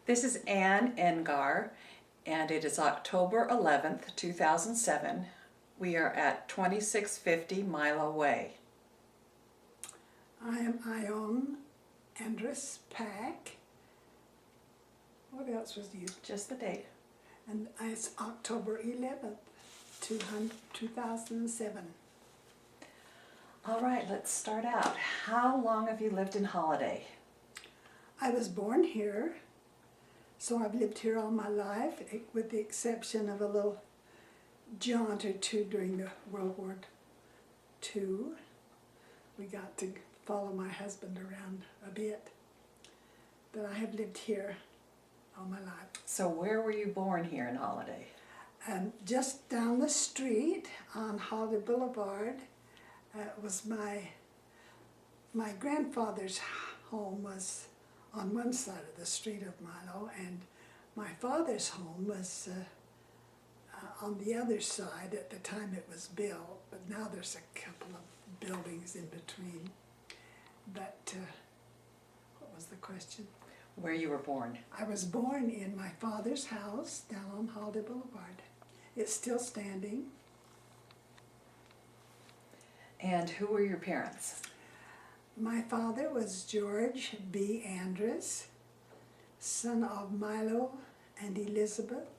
This is Ann Engar, and it is October 11th, 2007. We are at 2650 Milo Way. I am Ione Pack. What else was used? Just the date. And it's October 11th, 2007. All right, let's start out. How long have you lived in Holladay? I was born here, so I've lived here all my life, with the exception of a little jaunt or two during the World War II. We got to follow my husband around a bit, but I have lived here all my life. So where were you born here in Holladay? Just down the street on Holladay Boulevard was my grandfather's home was on one side of the street of Milo, and my father's home was on the other side at the time it was built, but now there's a couple of buildings in between. But what was the question? Where you were born? I was born in my father's house down on Holladay Boulevard. It's still standing. And who were your parents? My father was George B. Andrus, son of Milo and Elizabeth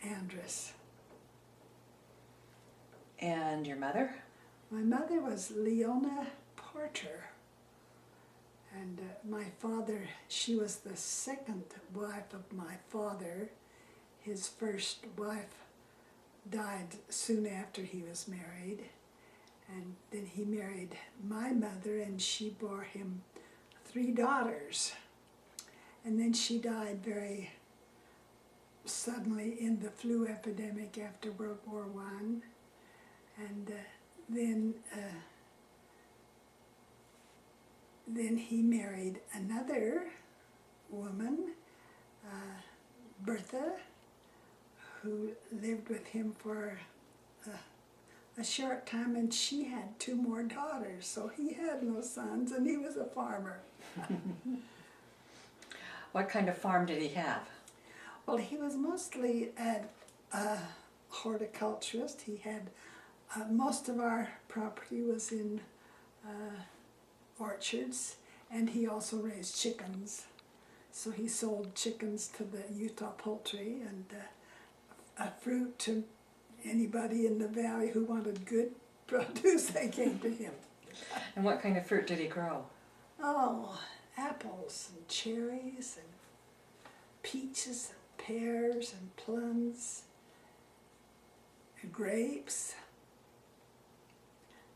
Andrus. And your mother? My mother was Ione Porter. And my father, she was the second wife of my father. His first wife died soon after he was married. And then he married my mother, and she bore him 3 daughters. And then she died very suddenly in the flu epidemic after World War I. And then he married another woman, Bertha, who lived with him for a short time, and she had 2 more daughters, so he had no sons, and he was a farmer. What kind of farm did he have? Well, he was mostly a horticulturist. He had most of our property was in orchards, and he also raised chickens. So he sold chickens to the Utah poultry and fruit to anybody in the valley who wanted good produce. They came to him. And what kind of fruit did he grow? Oh, apples and cherries and peaches and pears and plums and grapes.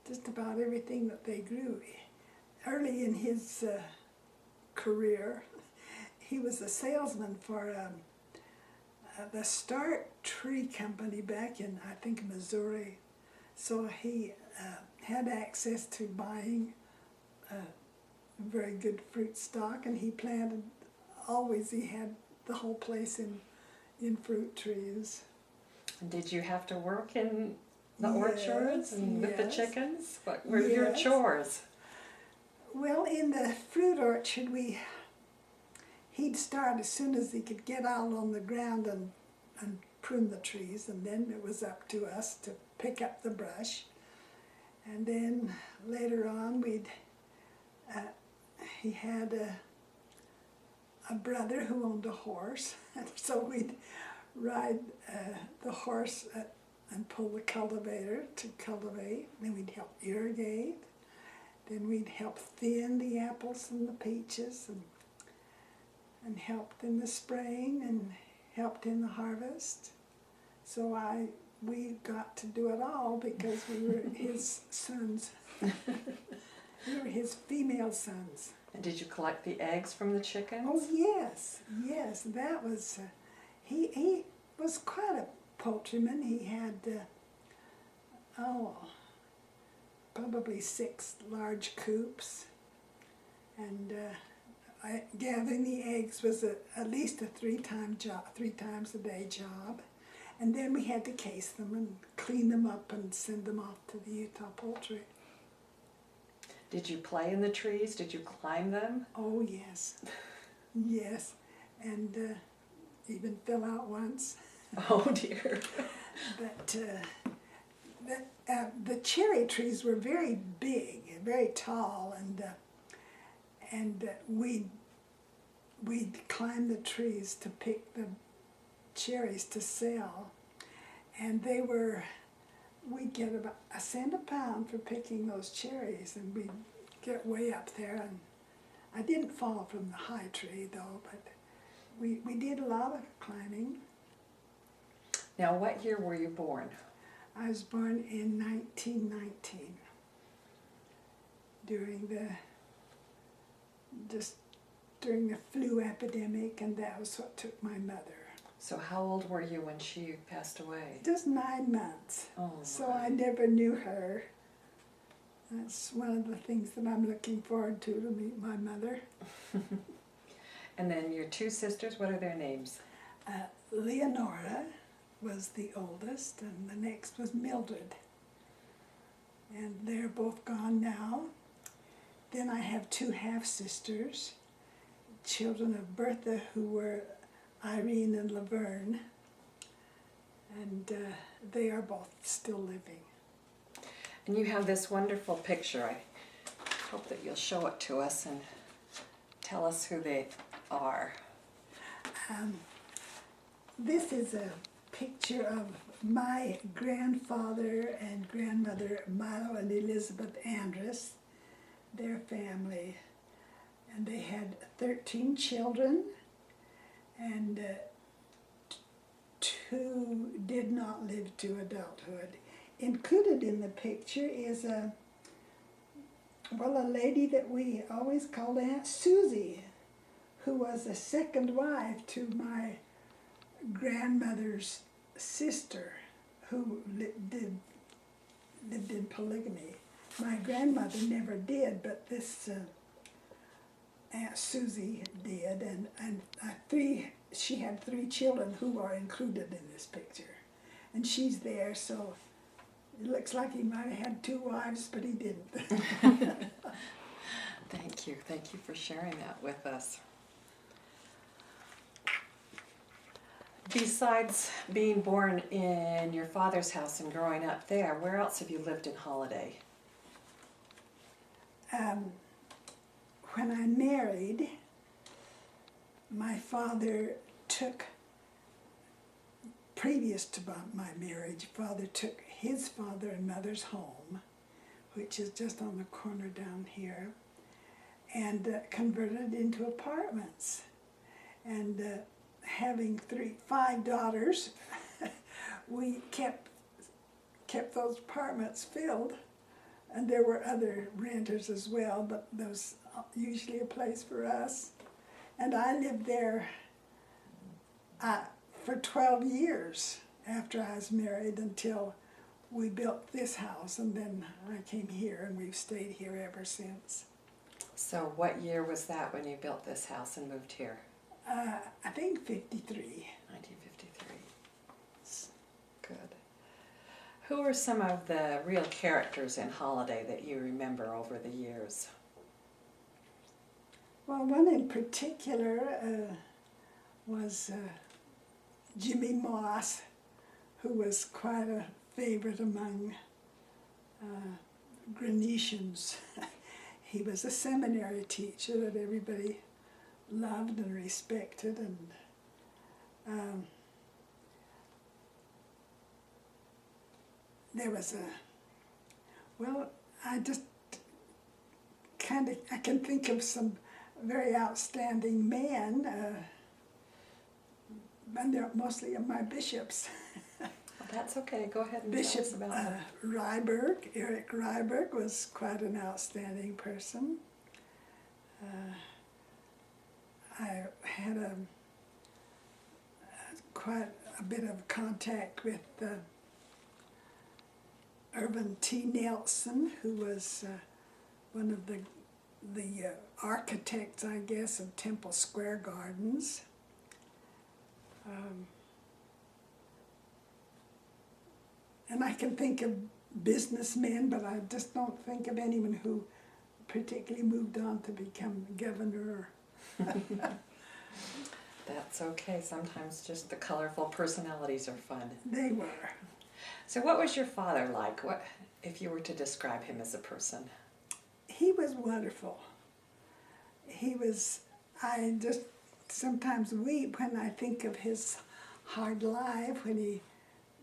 Just about everything that they grew. Early in his career, he was a salesman for the Start Tree Company back in, I think, Missouri. So he had access to buying very good fruit stock, and he planted, he had the whole place in fruit trees. And did you have to work in the orchards and with the chickens? What were your chores? Well, in the fruit orchard, he'd start as soon as he could get out on the ground and prune the trees, and then it was up to us to pick up the brush. And then later on, he had a brother who owned a horse, and so we'd ride the horse and pull the cultivator to cultivate. Then we'd help irrigate. Then we'd help thin the apples and the peaches, and helped in the spraying and helped in the harvest. So we got to do it all because we were his sons. We were his female sons. And did you collect the eggs from the chickens? Oh yes, that was, he was quite a poultryman. He had, probably 6 large coops, and gathering the eggs was at least a 3 times a day job. And then we had to case them and clean them up and send them off to the Utah poultry. Did you play in the trees? Did you climb them? Oh yes, yes. and even fell out once. Oh dear. But the cherry trees were very big, very tall, and we'd climb the trees to pick the cherries to sell, and we'd get about a cent a pound for picking those cherries, and we'd get way up there, and I didn't fall from the high tree though, but we did a lot of climbing. Now, what year were you born? I was born in 1919 during the flu epidemic, and that was what took my mother. So how old were you when she passed away? Just 9 months. Oh, So I never knew her. That's one of the things that I'm looking forward to meet my mother. And then your two sisters, what are their names? Leonora was the oldest, and the next was Mildred. And they're both gone now. Then I have two half-sisters, children of Bertha, who were Irene and Laverne, and they are both still living. And you have this wonderful picture. I hope that you'll show it to us and tell us who they are. This is a picture of my grandfather and grandmother, Milo and Elizabeth Andrus, their family. And they had 13 children, and 2 did not live to adulthood. Included in the picture is a lady that we always called Aunt Susie, who was a second wife to my grandmother's sister, who lived in polygamy. My grandmother never did, but this Aunt Susie did, and she had 3 children who are included in this picture. And she's there, so it looks like he might have had 2 wives, but he didn't. Thank you. Thank you for sharing that with us. Besides being born in your father's house and growing up there, where else have you lived in Holladay? When I married, my father took, previous to my marriage, Father took his father and mother's home, which is just on the corner down here, and converted it into apartments. And having 5 daughters, we kept those apartments filled, and there were other renters as well, but there was usually a place for us. And I lived there for 12 years after I was married, until we built this house, and then I came here, and we've stayed here ever since. So what year was that when you built this house and moved here? I think 53. 1953. Good. Who are some of the real characters in Holladay that you remember over the years? Well, one in particular was Jimmy Moss, who was quite a favorite among Granetians. He was a seminary teacher that everybody loved and respected, and there was I just I can think of some very outstanding men, and they're mostly my bishops. Well, that's okay. Go ahead and Bishop tell us about them. Ryberg, Eric Ryberg, was quite an outstanding person. I had quite a bit of contact with Irving T. Nelson, who was one of the architects, I guess, of Temple Square Gardens. And I can think of businessmen, but I just don't think of anyone who particularly moved on to become governor. That's okay. Sometimes just the colorful personalities are fun. They were. So what was your father like? What, if you were to describe him as a person? He was wonderful. He was, I just sometimes weep when I think of his hard life, when he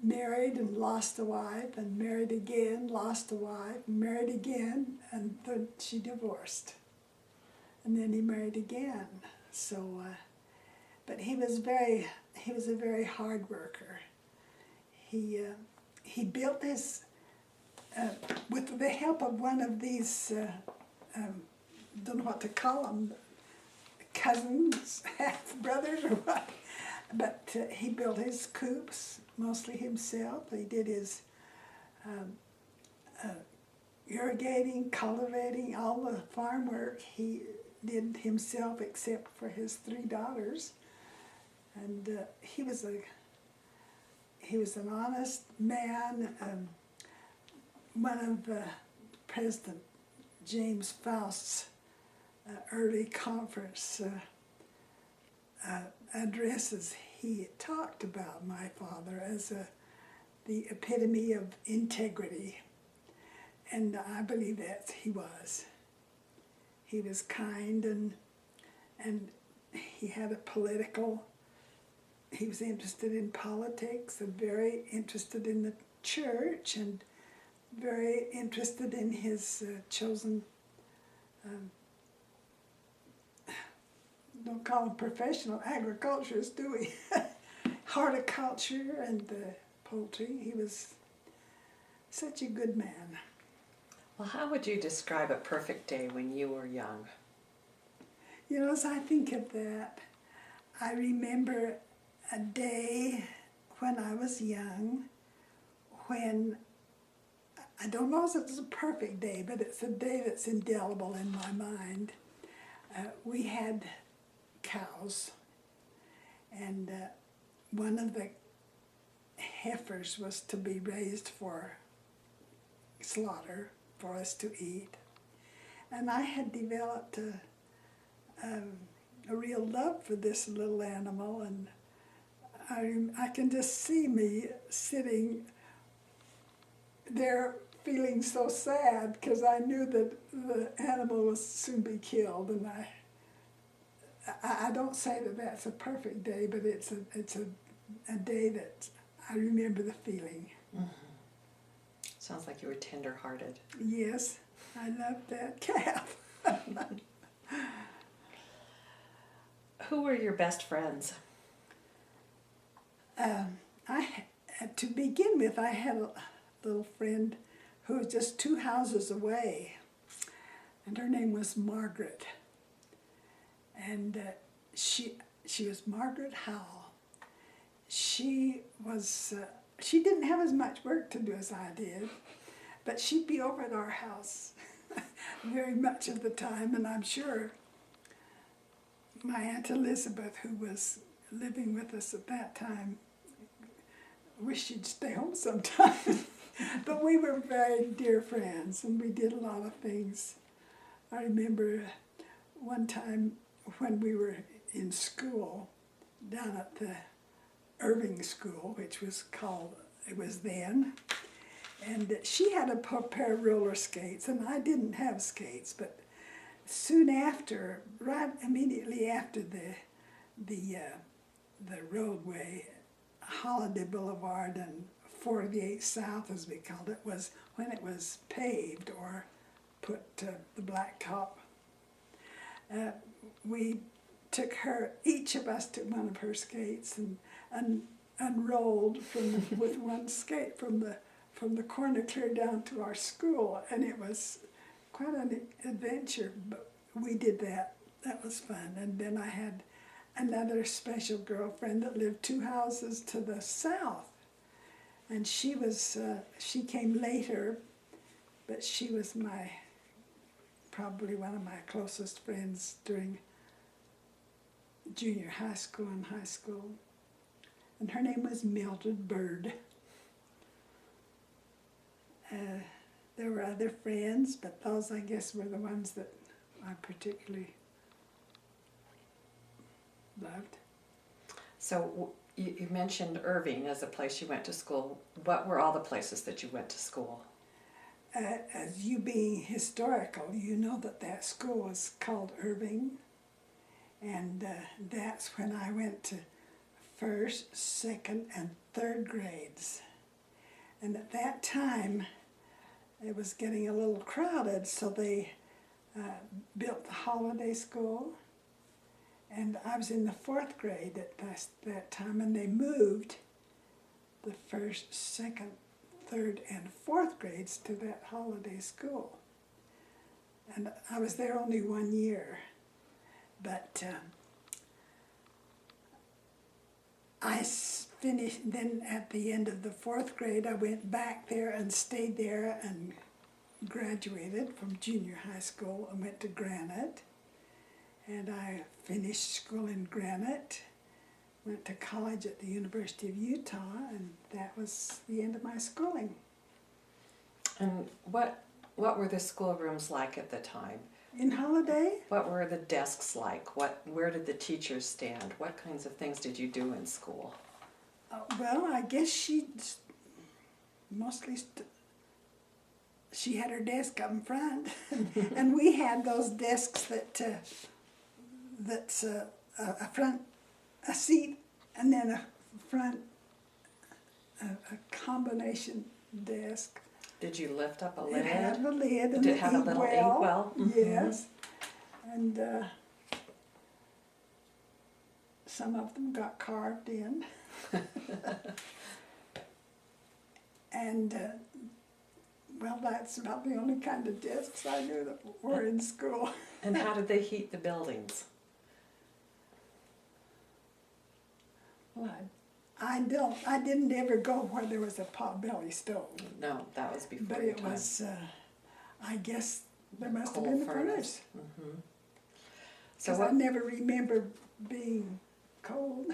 married and lost a wife, and married again, lost a wife, married again, and then she divorced. And then he married again. So, but he was a very hard worker. He built his, with the help of one of these, don't know what to call them, cousins, half brothers or what, but he built his coops mostly himself. He did his irrigating, cultivating, all the farm work he did himself except for his 3 daughters. And he was an honest man. One of President James Faust's early conference addresses, he talked about my father as the epitome of integrity, and I believe that he was. He was kind, and he had a political, he was interested in politics and very interested in the church and very interested in his chosen, don't call him professional agriculturist, do we? Horticulture and poultry. He was such a good man. Well, how would you describe a perfect day when you were young? You know, as I think of that, I remember a day when I was young, when, I don't know if it's a perfect day, but it's a day that's indelible in my mind. We had cows, and one of the heifers was to be raised for slaughter, for us to eat. And I had developed a real love for this little animal, and I can just see me sitting there feeling so sad because I knew that the animal would soon be killed, and I don't say that that's a perfect day, but it's a day that I remember the feeling. Mm-hmm. Sounds like you were tender-hearted. Yes, I loved that calf. Who were your best friends? To begin with, I had a little friend who was just 2 houses away, and her name was Margaret. And she was Margaret Howell. She didn't have as much work to do as I did, but she'd be over at our house very much of the time, and I'm sure my Aunt Elizabeth, who was living with us at that time, wished she'd stay home sometime. But we were very dear friends, and we did a lot of things. I remember one time when we were in school, down at the Irving School, which was called, it was then, and she had a pair of roller skates, and I didn't have skates, but soon after, right immediately after the roadway, Holladay Boulevard and 48 South, as we called it, was when it was paved or put the blacktop. We took her, each of us took one of her skates and unrolled with one skate from the corner clear down to our school, and it was quite an adventure, but we did that. That was fun. And then I had another special girlfriend that lived 2 houses to the south, and she came later, but she was probably one of my closest friends during junior high school and high school, and her name was Mildred Bird. There were other friends, but those, I guess, were the ones that I particularly loved. So you mentioned Irving as a place you went to school. What were all the places that you went to school? As you being historical, you know that that school was called Irving, and that's when I went to first, second, and third grades. And at that time, it was getting a little crowded, so they built the Holladay School, and I was in the fourth grade at that time, and they moved the first, second, third, and fourth grades to that Holladay School. And I was there only 1 year, but I finished, then at the end of the fourth grade, I went back there and stayed there and graduated from junior high school and went to Granite. And I finished school in Granite, went to college at the University of Utah, and that was the end of my schooling. And what were the schoolrooms like at the time? In Holladay? What were the desks like? Where did the teachers stand? What kinds of things did you do in school? Well, I guess she mostly she had her desk up in front, and we had those desks that's a seat, and then a front a combination desk. Did you lift up a lid? It had a lid and Did it have a little inkwell? Yes, and some of them got carved in. And well, that's about the only kind of desks I knew that were in school. And how did they heat the buildings? Well, I didn't ever go where there was a potbelly stove. No, that was before But your it time. was, I guess there must Coal have been a furnace. furnace. Mm-hmm. So Because I never remember being cold.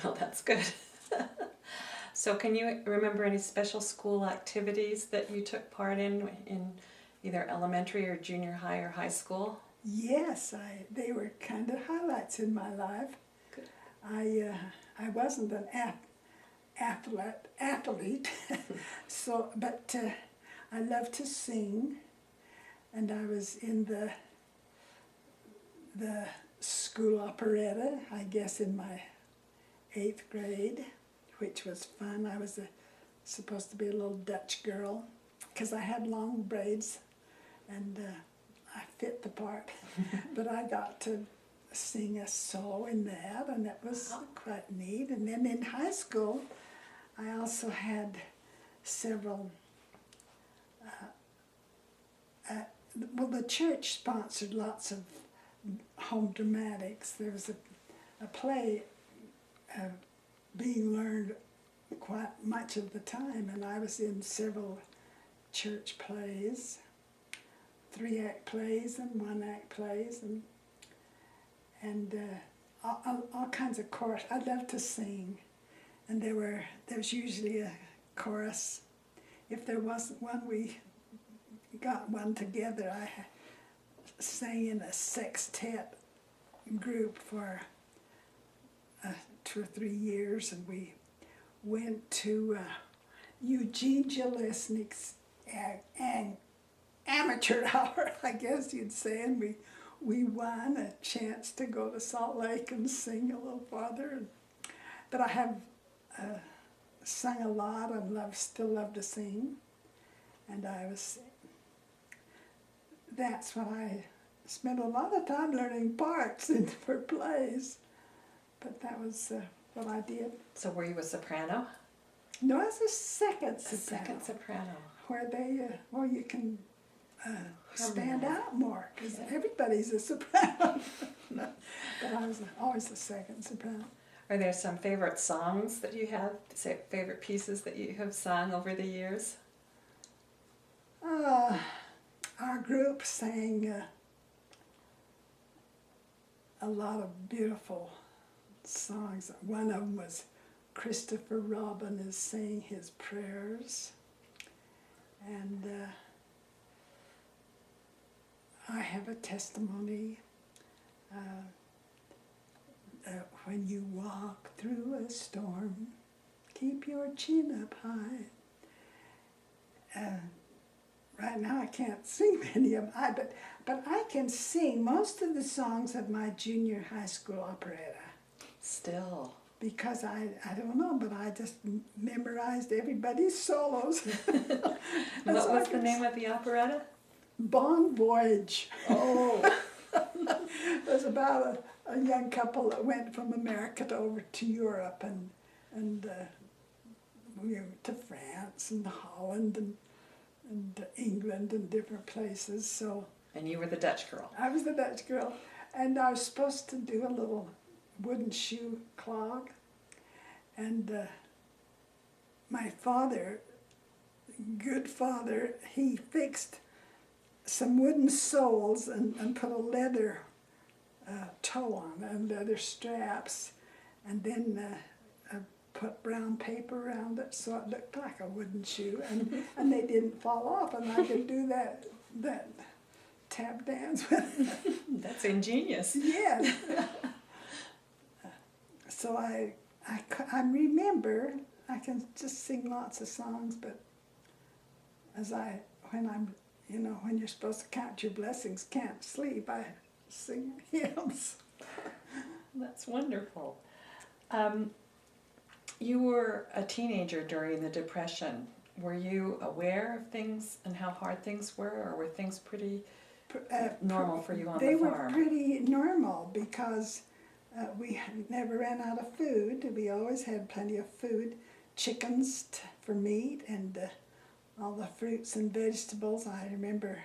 well, that's good. So can you remember any special school activities that you took part in either elementary or junior high or high school? Yes, they were kind of highlights in my life. Good. I wasn't an athlete, so but I loved to sing, and I was in the school operetta, I guess, in my 8th grade, which was fun. I was supposed to be a little Dutch girl because I had long braids, and I fit the part. But I got to sing a solo in that, and that was quite neat. And then in high school, I also had several. Well, the church sponsored lots of home dramatics. There was a play being learned quite much of the time, and I was in several church plays, 3-act plays and 1-act plays, and all kinds of chorus. I love to sing, and there was usually a chorus. If there wasn't one, we got one together. I sang in a sextet group for 2 or 3 years, and we went to Eugene Jelesnik's amateur hour, I guess you'd say, and we won a chance to go to Salt Lake and sing a little farther. But I have sung a lot and still love to sing, and that's when I spent a lot of time learning parts for plays. But that was what I did. So were you a soprano? No, I was a second A soprano. second soprano. Where you can stand out more, because everybody's a soprano. But I was always a second soprano. Are there some favorite songs that you have, favorite pieces that you have sung over the years? Our group sang a lot of beautiful songs. One of them was Christopher Robin is saying his prayers, and I have a testimony When you walk through a storm, keep your chin up high. Right now I can't sing many of them, but I can sing most of the songs of my junior high school operetta. Still. Because I don't know, but I just memorized everybody's solos. What was the name of the operetta? Bon Voyage. Oh. It was about a young couple that went from America over to Europe and we went to France and Holland and England and different places. So. And you were the Dutch girl. I was the Dutch girl, and I was supposed to do a little wooden shoe clog, and my father, good father, he fixed some wooden soles and put a leather toe on and leather straps, and then put brown paper around it so it looked like a wooden shoe, and they didn't fall off, and I could do that tap dance with it. That's ingenious. Yes. So I remember, I can just sing lots of songs, but when you're supposed to count your blessings, can't sleep, I sing hymns. That's wonderful. You were a teenager during the Depression. Were you aware of things and how hard things were, or were things pretty normal for you on the farm? They were pretty normal because we never ran out of food. We always had plenty of food, chickens for meat, and all the fruits and vegetables. I remember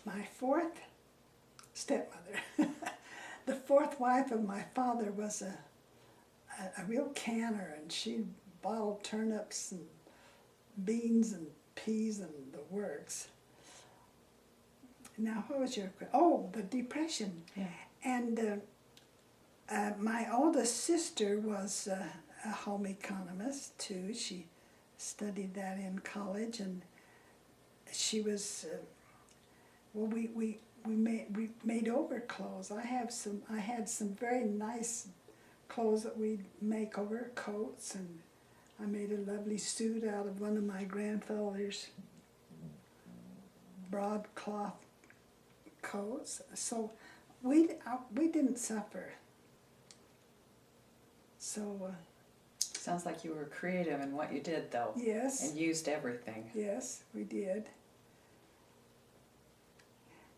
my fourth stepmother, the fourth wife of my father was a real canner, and she bottled turnips and beans and peas and the works. Now, what was your question? Oh, the Depression. Yeah. And my oldest sister was a home economist too. She studied that in college, and she was. We made over clothes. I had some very nice clothes that we'd make over coats, and I made a lovely suit out of one of my grandfather's broadcloth coats. So we didn't suffer. So. Sounds like you were creative in what you did, though. Yes. And used everything. Yes, we did.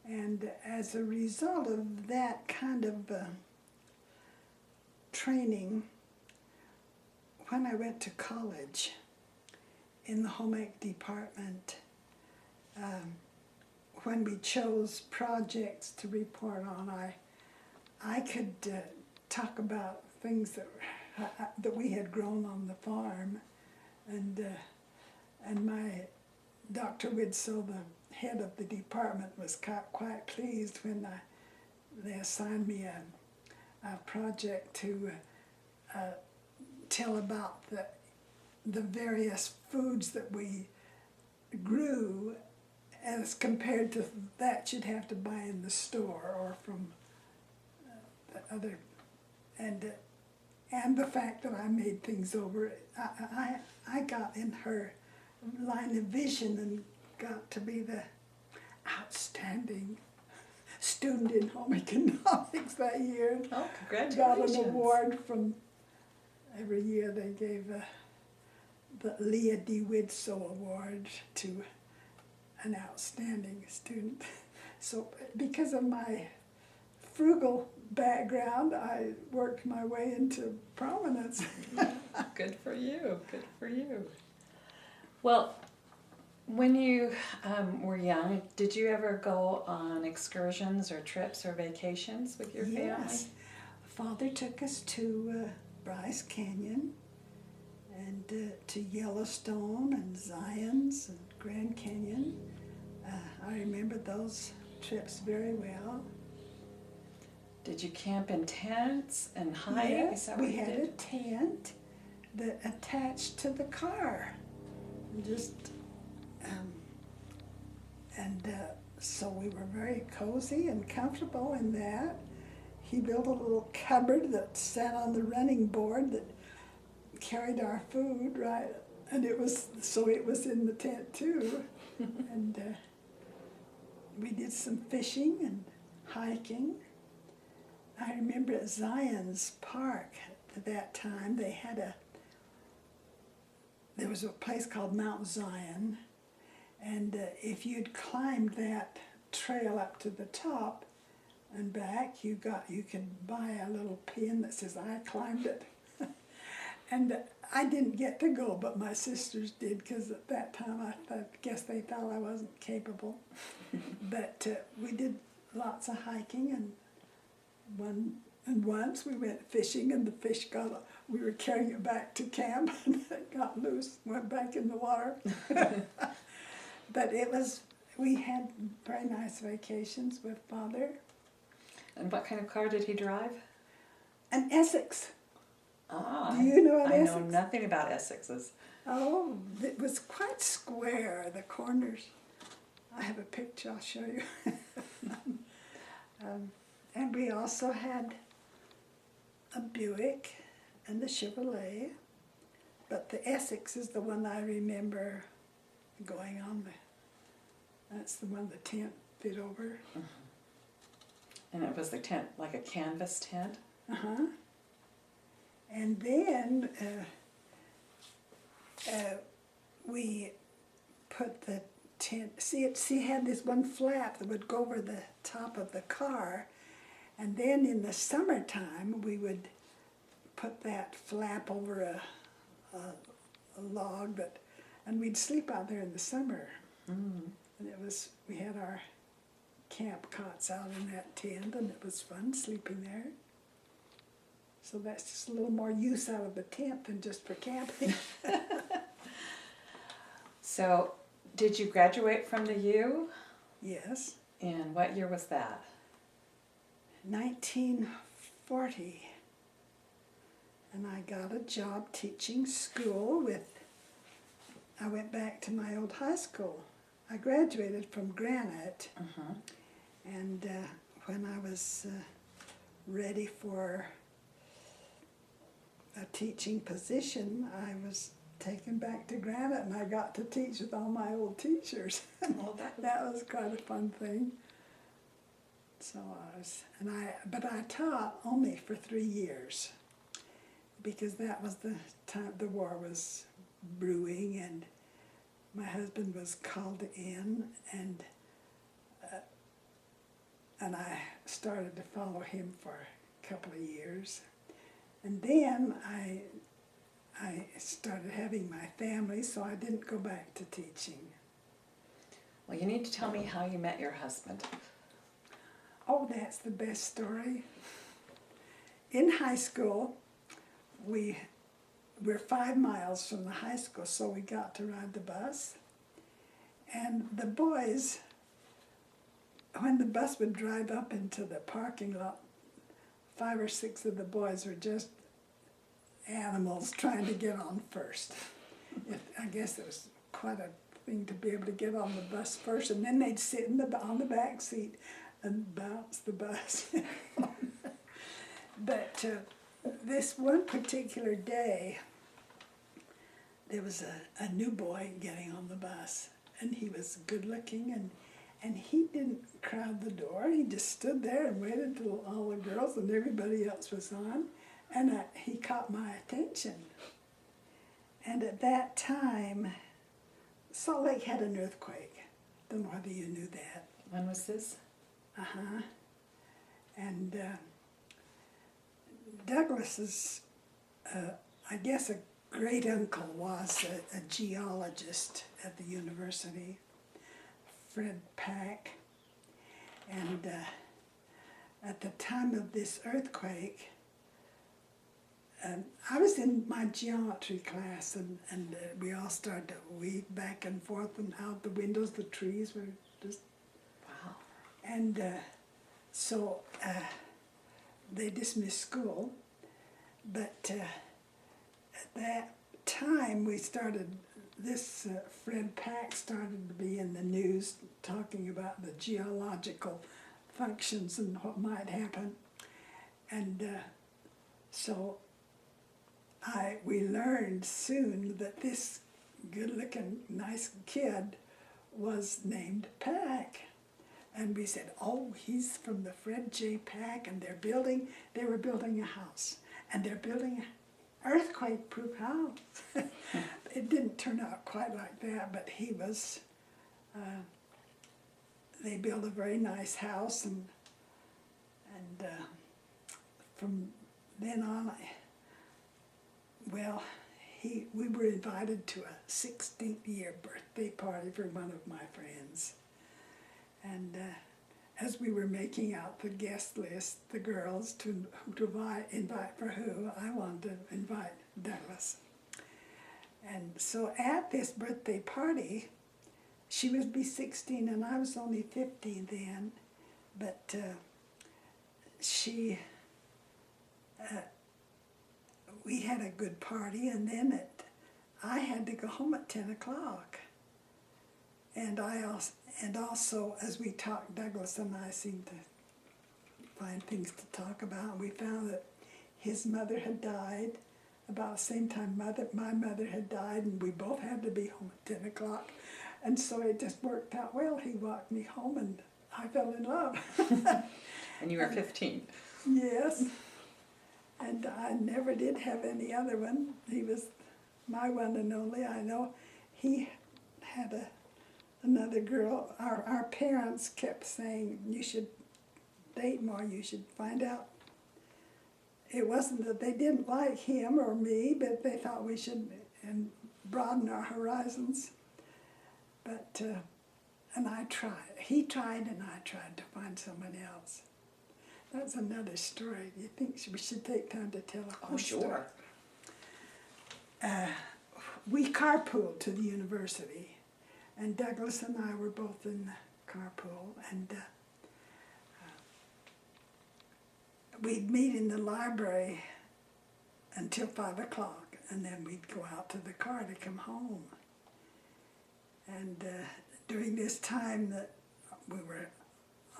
And as a result of that kind of training, when I went to college in the home ec department, when we chose projects to report on, I could talk about things that we had grown on the farm, and my Dr. Widsoe, the head of the department, was quite pleased when they assigned me a project to tell about the various foods that we grew as compared to that you'd have to buy in the store or from the other, and the fact that I made things over, I got in her line of vision and got to be the outstanding student in home economics that year. Oh, congratulations. Got an award from, every year they gave the Leah D. Widsoe Award to an outstanding student. So because of my frugal background, I worked my way into prominence. Good for you, good for you. Well, when you were young, did you ever go on excursions or trips or vacations with your family? Yes. Father took us to Bryce Canyon and to Yellowstone and Zions and Grand Canyon. I remember those trips very well. Did you camp in tents and hike? Yes, Is that what we you had did? a tent that attached to the car. Just so we were very cozy and comfortable in that. He built a little cupboard that sat on the running board that carried our food, right? And it was in the tent too. And we did some fishing and hiking. I remember at Zion's Park at that time, there was a place called Mount Zion, and if you'd climbed that trail up to the top and back, you could buy a little pin that says, "I climbed it." And I didn't get to go, but my sisters did, because at that time I guess they thought I wasn't capable. But we did lots of hiking, and once we went fishing, and the fish we were carrying it back to camp, and it got loose, went back in the water. But we had very nice vacations with Father. And what kind of car did he drive? An Essex. Ah, Do you know what Essex? I know nothing about Essexes. Oh, it was quite square, the corners. I have a picture, I'll show you. And we also had a Buick and a Chevrolet, but the Essex is the one I remember going on. That's the one the tent fit over. And it was the tent, like a canvas tent? Uh-huh. And then we put the tent, it had this one flap that would go over the top of the car, and then in the summertime we would put that flap over a log, and we'd sleep out there in the summer. Mm. And we had our camp cots out in that tent, and it was fun sleeping there. So that's just a little more use out of the tent than just for camping. So, did you graduate from the U? Yes. And what year was that? 1940. And I got a job teaching school I went back to my old high school. I graduated from Granite, and when I was ready for a teaching position, I was taken back to Granite, and I got to teach with all my old teachers. Well, that was quite a fun thing. So but I taught only for 3 years, because that was the time the war was brewing, and my husband was called in, and I started to follow him for a couple of years. And then I started having my family, so I didn't go back to teaching. Well, you need to tell me how you met your husband. Oh, that's the best story. In high school, we're 5 miles from the high school, so we got to ride the bus. And the boys, when the bus would drive up into the parking lot, 5 or 6 of the boys were just animals trying to get on first. I guess it was quite a thing to be able to get on the bus first, and then they'd sit on the back seat and bounce the bus. But this one particular day, there was a new boy getting on the bus, and he was good looking, and he didn't crowd the door. He just stood there and waited till all the girls and everybody else was on, and he caught my attention. And at that time, Salt Lake had an earthquake. Don't know whether you knew that. When was this? And Douglas's, I guess a great uncle was a geologist at the university, Fred Pack. And at the time of this earthquake, I was in my geometry class, and we all started to weave back and forth and out the windows. The trees were just... Wow. And so they dismissed school, but at that time we started, this Fred Pack started to be in the news talking about the geological functions and what might happen. And so we learned soon that this good-looking, nice kid was named Pack. And we said, oh, he's from the Fred J. Pack, and they were building a house. And they're building an earthquake-proof house. It didn't turn out quite like that, but he was, they built a very nice house, and from then on, we were invited to a 16th year birthday party for one of my friends. And as we were making out the guest list, the girls, to invite for who, I wanted to invite Douglas. And so at this birthday party, she would be 16 and I was only 15 then, but we had a good party, and then I had to go home at 10 o'clock. And also, as we talked, Douglas and I seemed to find things to talk about. We found that his mother had died about the same time my mother had died, and we both had to be home at 10 o'clock. And so it just worked out well. He walked me home, and I fell in love. And you were 15. Yes. And I never did have any other one. He was my one and only. I know he had another girl. Our parents kept saying, you should date more, you should find out. It wasn't that they didn't like him or me, but they thought we should broaden our horizons. But, and I tried. He tried and I tried to find someone else. That's another story. Do you think we should take time to tell a sure. We carpooled to the university, and Douglas and I were both in the carpool, and we'd meet in the library until 5 o'clock, and then we'd go out to the car to come home. And during this time that we were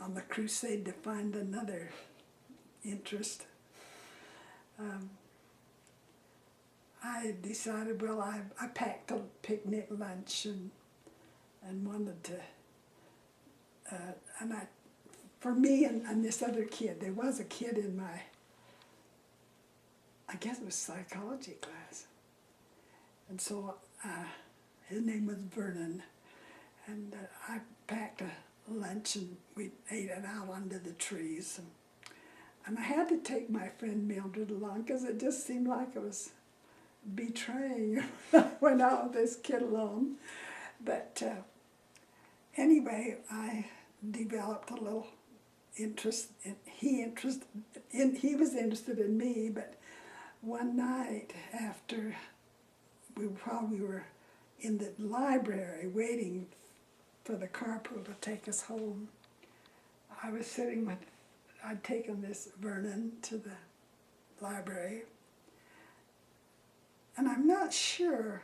on the crusade to find another interest, I decided, well, I packed a picnic lunch and wanted to, for me and this other kid, there was a kid in my, I guess it was psychology class, and so his name was Vernon, and I packed a lunch and we ate it out under the trees, and I had to take my friend Mildred along because it just seemed like it was betraying. I went out with this kid alone, but anyway, I developed a little interest. He was interested in me, but one night after while we were in the library waiting for the carpool to take us home, I was sitting with, I'd taken this Vernon to the library, and I'm not sure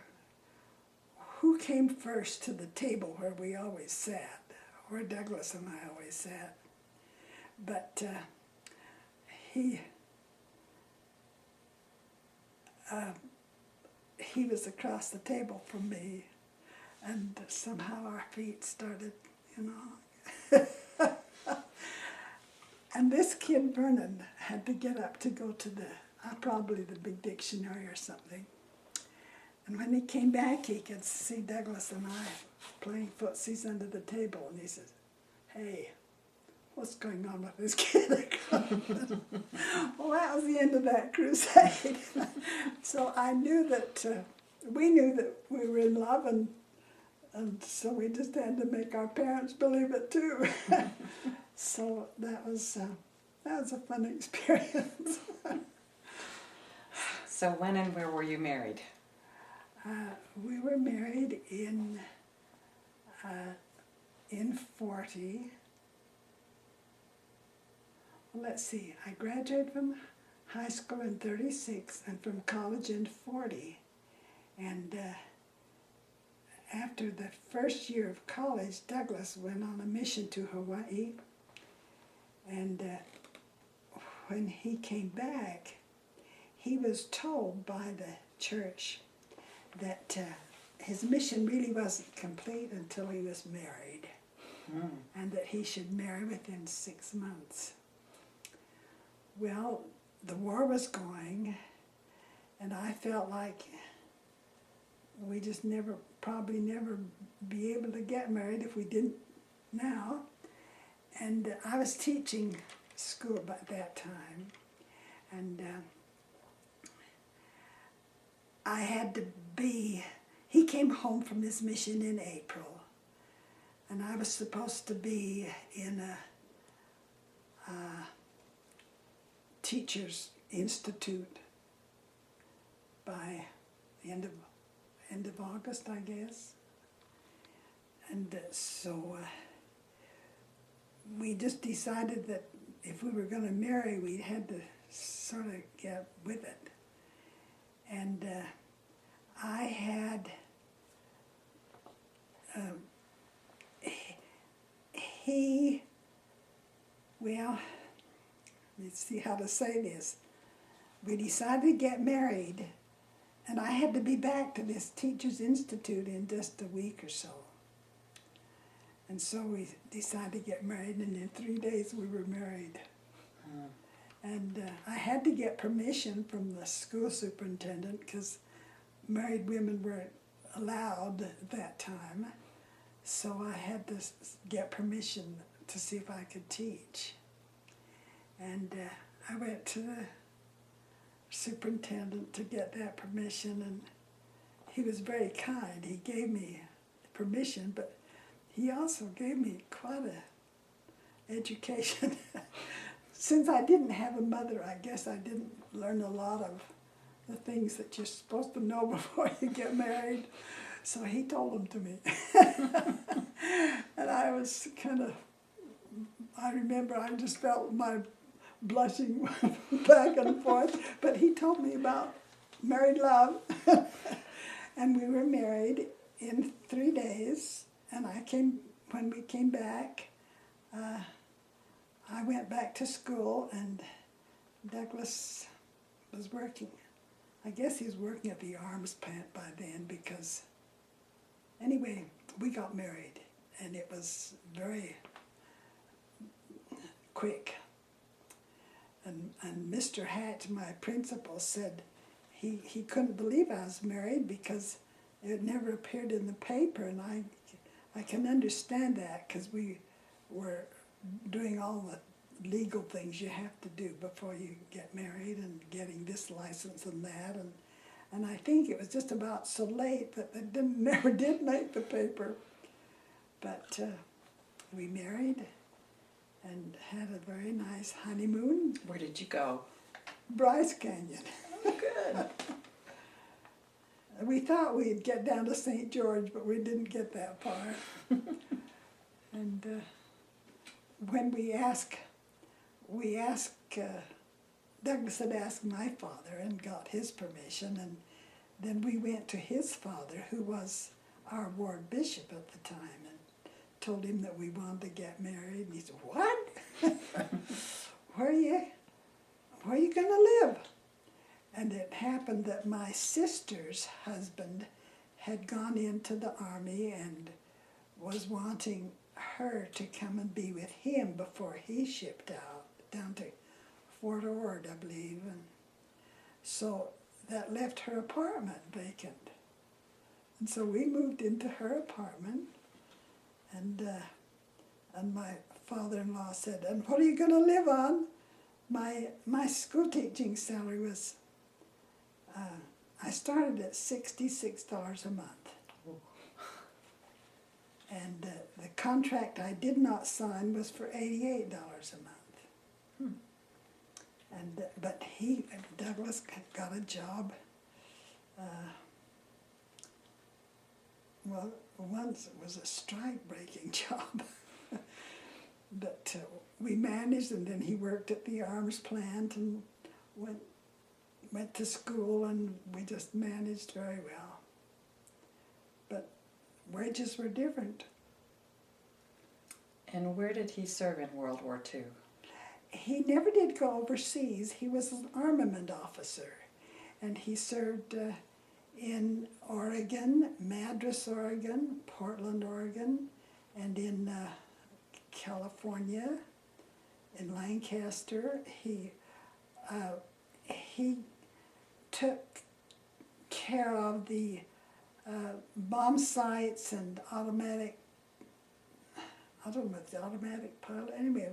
who came first to the table where we always sat, where Douglas and I always sat, but he was across the table from me, and somehow our feet started, And this kid, Vernon, had to get up to go to probably the big dictionary or something. And when he came back, he could see Douglas and I playing footsies under the table, and he said, "Hey, what's going on with this kid?" Well, that was the end of that crusade. So I knew that, we knew that we were in love, and so we just had to make our parents believe it too. So that was a fun experience. So when and where were you married? We were married in 40. Well, let's see. I graduated from high school in 36 and from college in 40. And after the first year of college, Douglas went on a mission to Hawaii. And when he came back, he was told by the church that his mission really wasn't complete until he was married, and that he should marry within 6 months. Well, the war was going, and I felt like we just probably never be able to get married if we didn't now. And I was teaching school by that time, and I had to be, he came home from his mission in April, and I was supposed to be in a teacher's institute by the end of August, I guess. And so we just decided that if we were going to marry, we had to sort of get with it. And I had, well, let's see how to say this. We decided to get married, and I had to be back to this Teachers Institute in just a week or so. And so we decided to get married, and in 3 days we were married. And I had to get permission from the school superintendent because married women weren't allowed at that time. So I had to get permission to see if I could teach. And I went to the superintendent to get that permission, and he was very kind. He gave me permission, but he also gave me quite a education. Since I didn't have a mother, I guess I didn't learn a lot of the things that you're supposed to know before you get married. So he told them to me. And I was I remember I just felt my blushing back and forth. But he told me about married love. And we were married in 3 days. And when we came back, I went back to school, and Douglas was working. I guess he was working at the arms plant by then, because anyway, we got married, and it was very quick. And Mr. Hatch, my principal, said he couldn't believe I was married because it never appeared in the paper, and I can understand that, because we were doing all the legal things you have to do before you get married, and getting this license and that, and I think it was just about so late that it never did make the paper. But we married and had a very nice honeymoon. Where did you go? Bryce Canyon. Good. We thought we'd get down to St. George, but we didn't get that far. And when we asked, Douglas had asked my father and got his permission, and then we went to his father, who was our ward bishop at the time, and told him that we wanted to get married. And he said, "What? Where are you going to live?" And it happened that my sister's husband had gone into the army and was wanting her to come and be with him before he shipped out down to Fort Ord, I believe. And so that left her apartment vacant. And so we moved into her apartment, and my father-in-law said, "And what are you going to live on?" My school teaching salary was, I started at $66 a month. And the contract I did not sign was for $88 a month. And but Douglas got a job. Well, once it was a strike-breaking job. But we managed, and then he worked at the arms plant and went to school, and we just managed very well. wages were different. And where did he serve in World War II? He never did go overseas. He was an armament officer, and he served in Oregon, Madras, Oregon, Portland, Oregon, and in California, in Lancaster. He took care of the bomb sites and automatic, I don't know if the automatic pilot, anyway,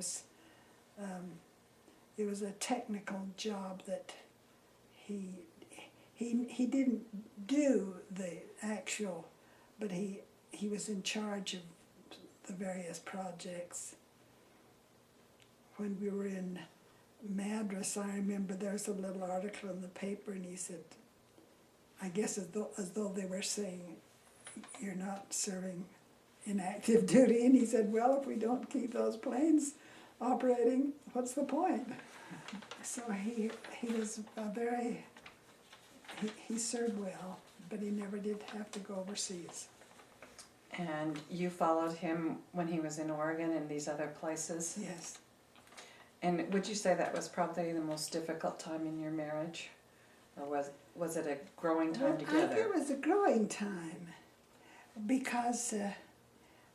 it was a technical job that he didn't do the actual, but he was in charge of the various projects. When we were in Madras, I remember there was a little article in the paper, and he said, I guess as though they were saying, you're not serving in active duty, and he said, well, if we don't keep those planes operating, what's the point? So he was he served well, but he never did have to go overseas. And you followed him when he was in Oregon and these other places? Yes. And would you say that was probably the most difficult time in your marriage? Or was it a growing time together? I think it was a growing time, because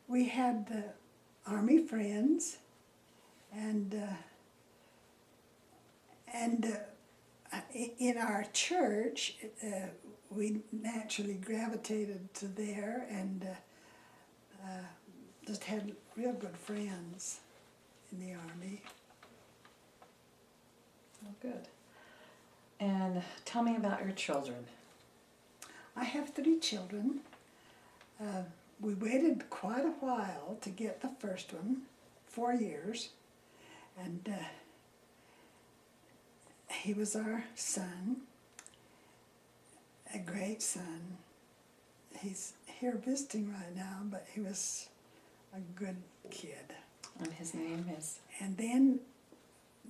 we had Army friends, and in our church, we naturally gravitated to there, and just had real good friends in the Army. Oh, good. And tell me about your children. I have 3 children. We waited quite a while to get the first one, 4 years, and he was our son, a great son. He's here visiting right now, but he was a good kid. And his name is? And then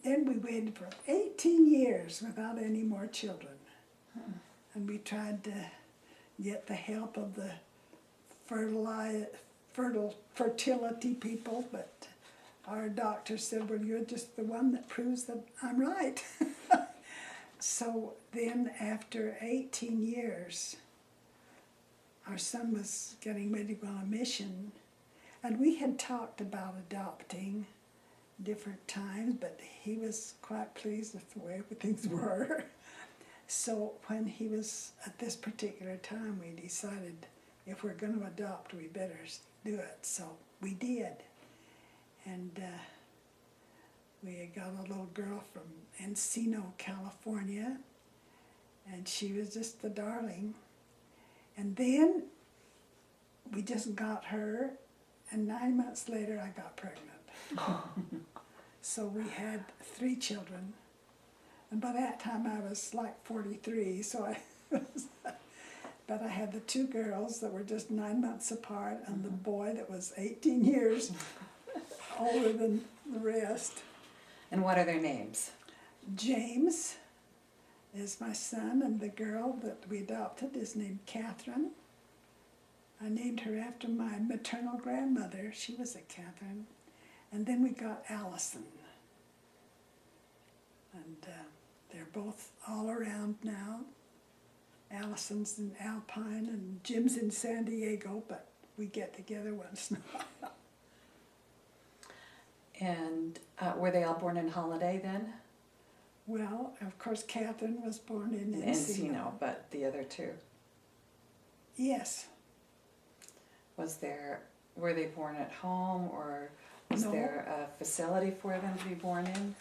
we waited for 18 years without any more children. And we tried to get the help of the fertility people, but our doctor said, well, you're just the one that proves that I'm right. So then after 18 years, our son was getting ready to go on a mission, and we had talked about adopting different times, but he was quite pleased with the way things were. So when he was at this particular time, we decided if we're going to adopt, we better do it. So we did. And we got a little girl from Encino, California, and she was just the darling. And then we just got her, and 9 months later I got pregnant. So we had 3 children. And by that time I was like 43, so but I had the 2 girls that were just 9 months apart, and the boy that was 18 years older than the rest. And what are their names? James is my son, and the girl that we adopted is named Catherine. I named her after my maternal grandmother. She was a Catherine. And then we got Allison. And they're both all around now. Allison's in Alpine, and Jim's in San Diego, but we get together once in a while. And were they all born in Holladay then? Well, of course, Catherine was born in Encino, but the other 2? Yes. Were they born at home, or was No. there a facility for them to be born in?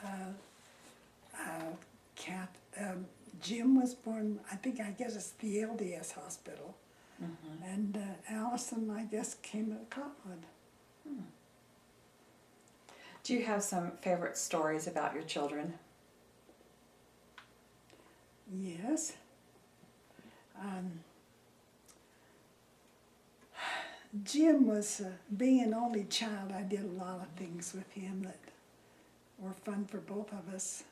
Jim was born, I guess it's the LDS hospital. And Allison, I guess, came at Cottonwood. Do you have some favorite stories about your children? Yes. Jim was, being an only child, I did a lot of things with him that were fun for both of us.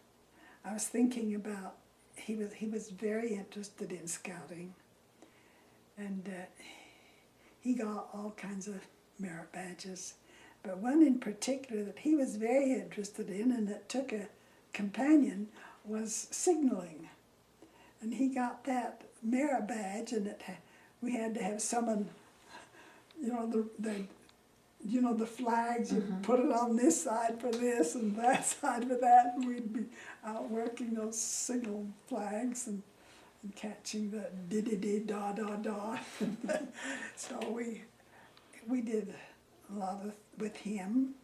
I was thinking about, he was very interested in scouting, and he got all kinds of merit badges. But one in particular that he was very interested in and that took a companion was signaling. And he got that merit badge, and we had to have someone, the flags, you put it on this side for this and that side for that, and we'd be out working those signal flags and catching the di-di-di-da-da-da. So we did a lot with him.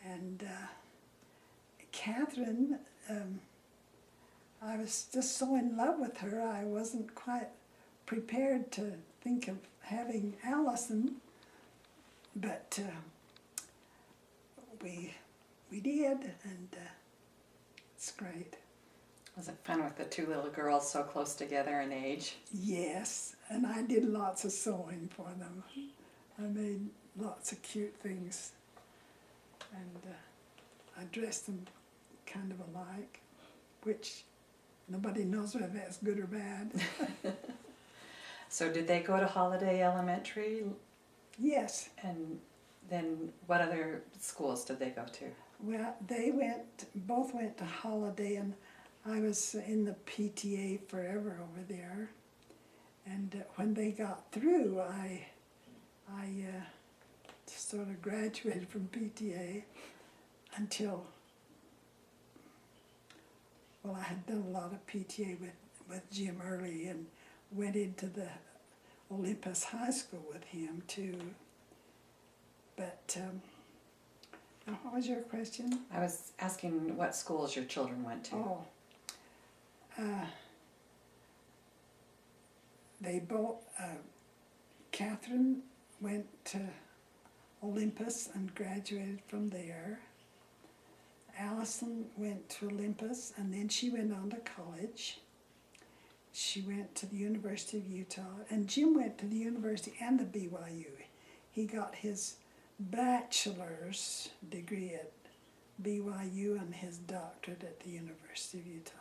And Catherine, I was just so in love with her, I wasn't quite prepared to think of having Allison, but we did, and it's great. Was it fun with the two little girls so close together in age? Yes, and I did lots of sewing for them. I made lots of cute things, and I dressed them kind of alike, which nobody knows whether that's good or bad. So did they go to Holladay Elementary? Yes. And then what other schools did they go to? Well, they both went to Holladay, and I was in the PTA forever over there. And when they got through, I sort of graduated from PTA until, well, I had done a lot of PTA with Jim early and went into the Olympus High School with him too. But now what was your question? I was asking what schools your children went to. Oh, they both, Catherine went to Olympus and graduated from there. Allison went to Olympus, and then she went on to college. She went to the University of Utah, and Jim went to the university and the BYU. He got his bachelor's degree at BYU and his doctorate at the University of Utah.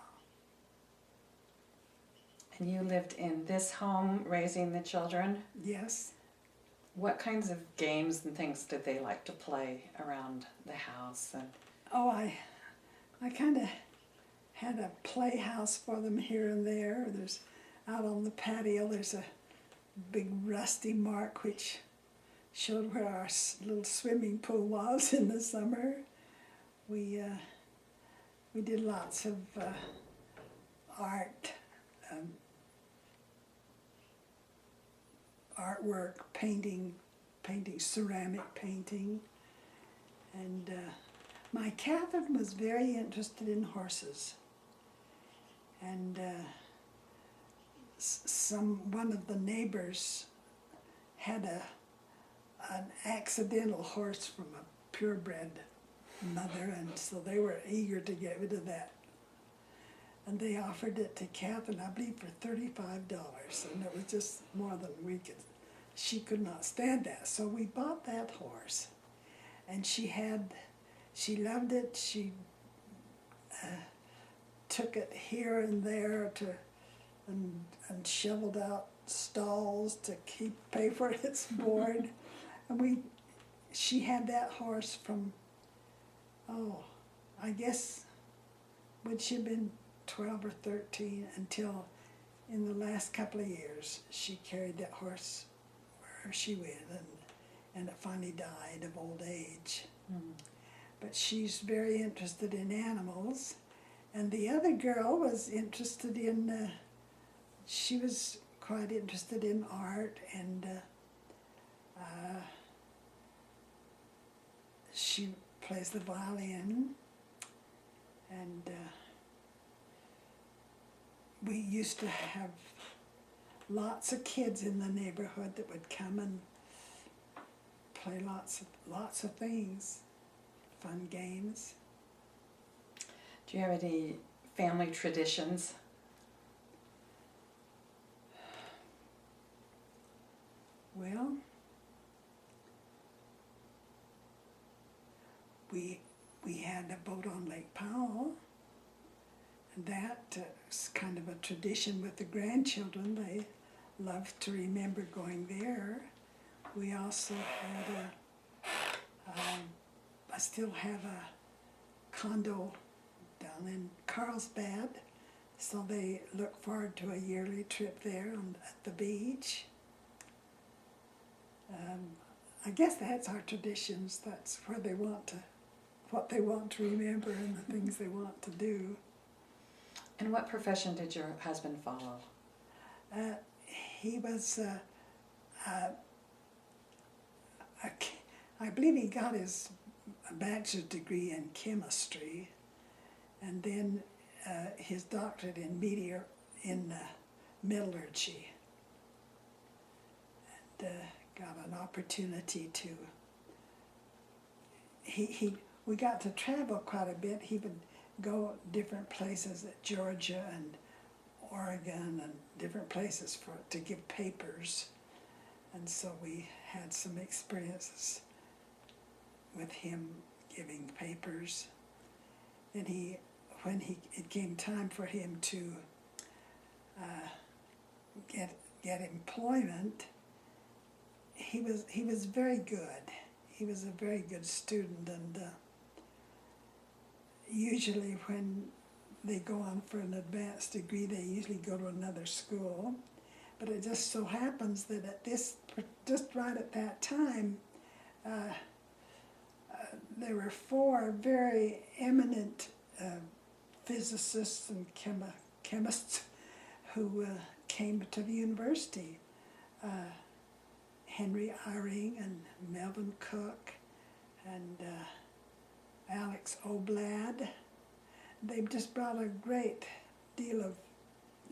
And you lived in this home raising the children? Yes. What kinds of games and things did they like to play around the house? And Oh, I kind of had a playhouse for them here and there. There's out on the patio. There's a big rusty mark which showed where our little swimming pool was in the summer. We did lots of artwork, painting, ceramic painting, and my Catherine was very interested in horses, and one of the neighbors had an accidental horse from a purebred mother, and so they were eager to get rid of that. And they offered it to Catherine, I believe, for $35, and it was just more than she could not stand that. So we bought that horse, and she loved it. She took it here and there and shoveled out stalls to pay for its board. And she had that horse from, I guess, would she have been 12 or 13 until in the last couple of years she carried that horse where she went, and it finally died of old age. But she's very interested in animals, and the other girl was interested in, she was quite interested in art, and she plays the violin, and we used to have lots of kids in the neighborhood that would come and play lots of things, fun games. do you have any family traditions? Well, we had a boat on Lake Powell, and that is kind of a tradition with the grandchildren. love to remember going there. We also had I still have a condo down in Carlsbad, so they look forward to a yearly trip there at the beach. I guess that's our traditions. That's where they want to, what they want to remember and the things they want to do. And what profession did your husband follow? He was, I believe he got his bachelor's degree in chemistry, and then his doctorate in metallurgy, and got an opportunity to. We got to travel quite a bit. He would go different places at Georgia and Oregon and different places to give papers, and so we had some experiences with him giving papers. And when it came time for him to get employment, he was very good. He was a very good student, and usually when they go on for an advanced degree, they usually go to another school. But it just so happens that just right at that time, there were 4 very eminent physicists and chemists who came to the university. Henry Irving and Melvin Cook and Alex Oblad. They just brought a great deal of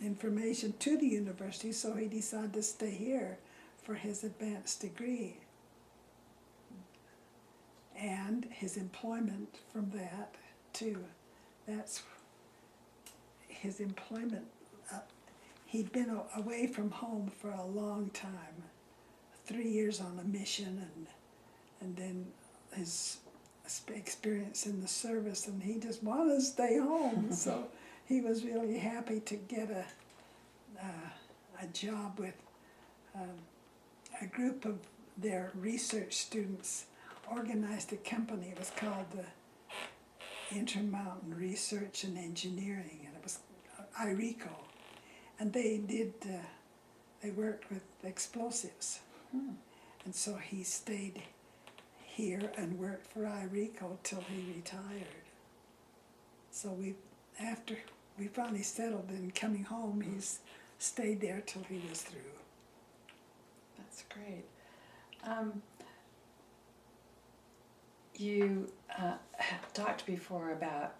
information to the university, so he decided to stay here for his advanced degree. And his employment from that, too. That's his employment. He'd been away from home for a long time, 3 years on a mission, and then his experience in the service, and he just wanted to stay home. So he was really happy to get a job with a group of their research students. Organized a company. It was called the Intermountain Research and Engineering, and it was IRECO, and they worked with explosives. And so he stayed here and worked for IRECO till he retired. So after we finally settled in coming home, he's stayed there till he was through. That's great. You talked before about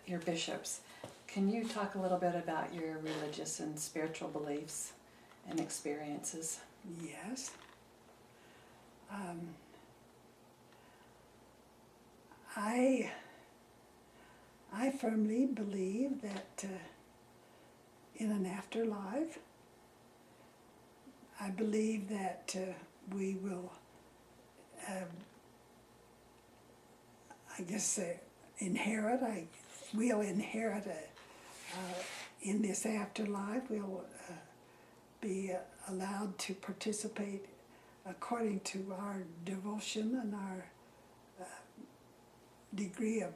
your bishops. Can you talk a little bit about your religious and spiritual beliefs and experiences? Yes. I firmly believe that in an afterlife, I believe that we will we'll inherit in this afterlife. We'll be allowed to participate according to our devotion and our degree of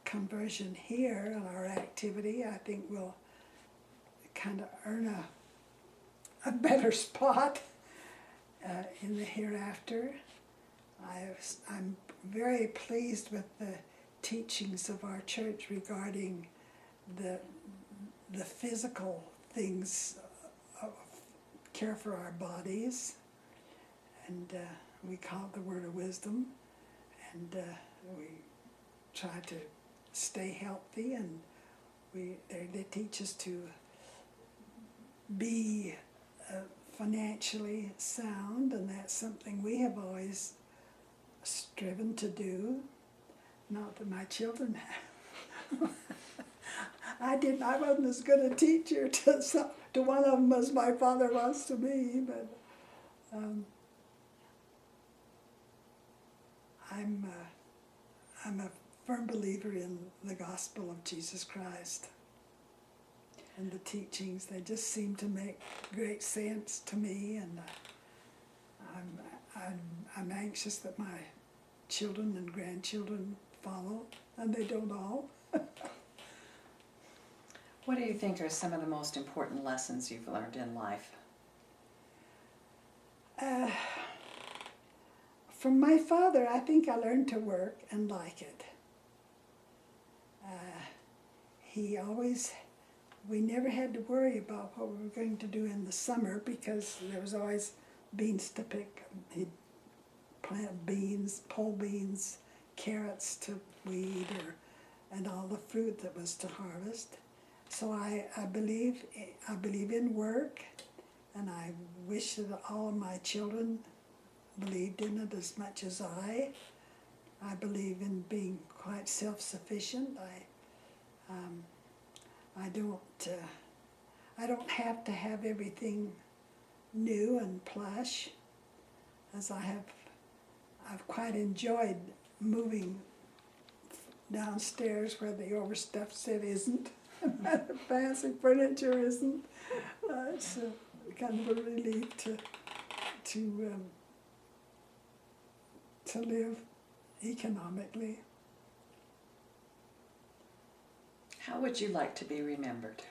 conversion here and our activity. I think we'll kind of earn a better spot in the hereafter. I'm very pleased with the teachings of our church regarding the physical things of care for our bodies, and we call it the word of wisdom, and we try to stay healthy, and they teach us to be financially sound, and that's something we have always striven to do. Not that my children have. I wasn't as good a teacher to one of them as my father was to me, but I'm a firm believer in the gospel of Jesus Christ. and the teachings. They just seem to make great sense to me, and I'm anxious that my children and grandchildren follow, and they don't all. What do you think are some of the most important lessons you've learned in life? From my father, I think I learned to work and like it. We never had to worry about what we were going to do in the summer because there was always beans to pick. He'd plant beans, pole beans, carrots to weed, and all the fruit that was to harvest. So I believe in work, and I wish that all of my children believed in it as much as I. I believe in being quite self-sufficient. I don't have to have everything new and plush, as I've quite enjoyed moving downstairs where the overstuffed set isn't, and the fancy furniture isn't. It's kind of a relief to live economically. How would you like to be remembered?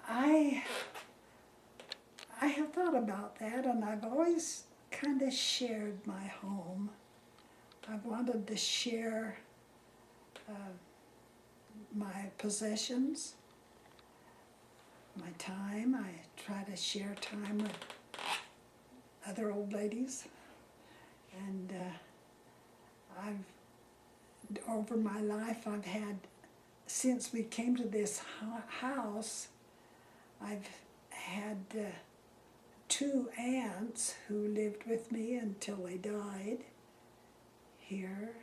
I have thought about that, and I've always kind of shared my home. I've wanted to share my possessions, my time. I try to share time with other old ladies, and over my life I've had, since we came to this house, I've had 2 aunts who lived with me until they died here,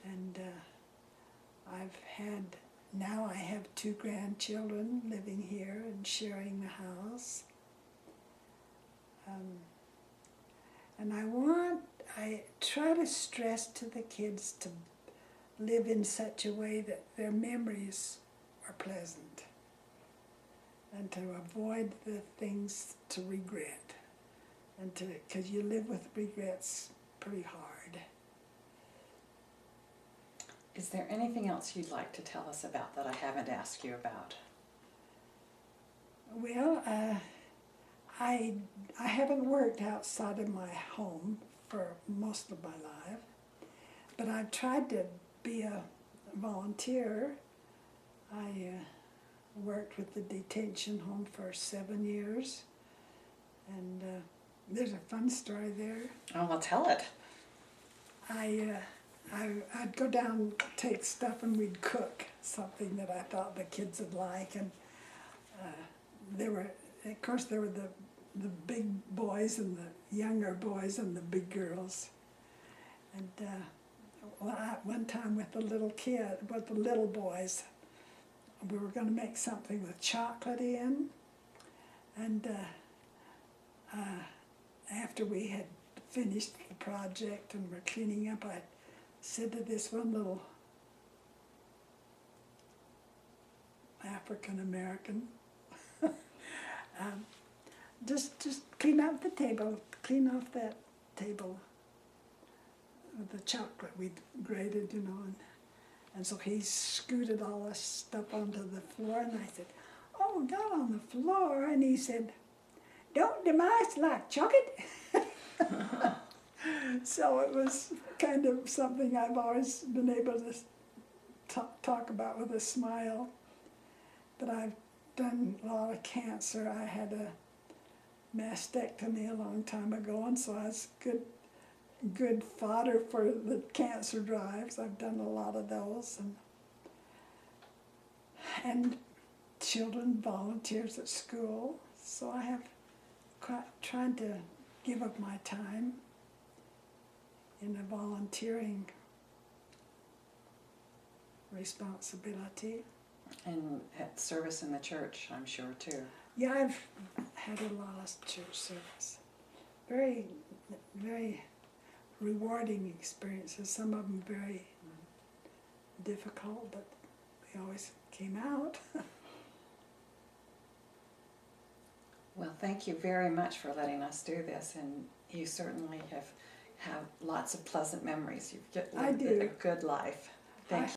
and now I have 2 grandchildren living here and sharing the house. And I try to stress to the kids to live in such a way that their memories are pleasant, and to avoid the things to regret, because you live with regrets pretty hard. Is there anything else you'd like to tell us about that I haven't asked you about? Well, I haven't worked outside of my home for most of my life, but I've tried to be a volunteer. I worked with the detention home for 7 years, and there's a fun story there. Oh, well, tell it. I'd go down, take stuff, and we'd cook something that I thought the kids would like, and there were the big boys and the younger boys and the big girls. And one time with the little boys, we were going to make something with chocolate in, and after we had finished the project and were cleaning up, I said to this one little African American, just clean up the table, clean off that table with the chocolate we'd grated, and so he scooted all this stuff onto the floor, and I said, "Oh, not on the floor," and he said, "Don't the mice like chocolate?" So it was kind of something I've always been able to talk about with a smile. But I've done a lot of cancer. I had a mastectomy a long time ago, and so I was good fodder for the cancer drives. I've done a lot of those, and children volunteers at school. So I have tried to give up my time in a volunteering responsibility. And at service in the church, I'm sure, too. Yeah, I've had a lot of church service. Very, very rewarding experiences. Some of them very, difficult, but we always came out. Well, thank you very much for letting us do this, and you certainly have lots of pleasant memories. You've I lived do. a good life. Thank you.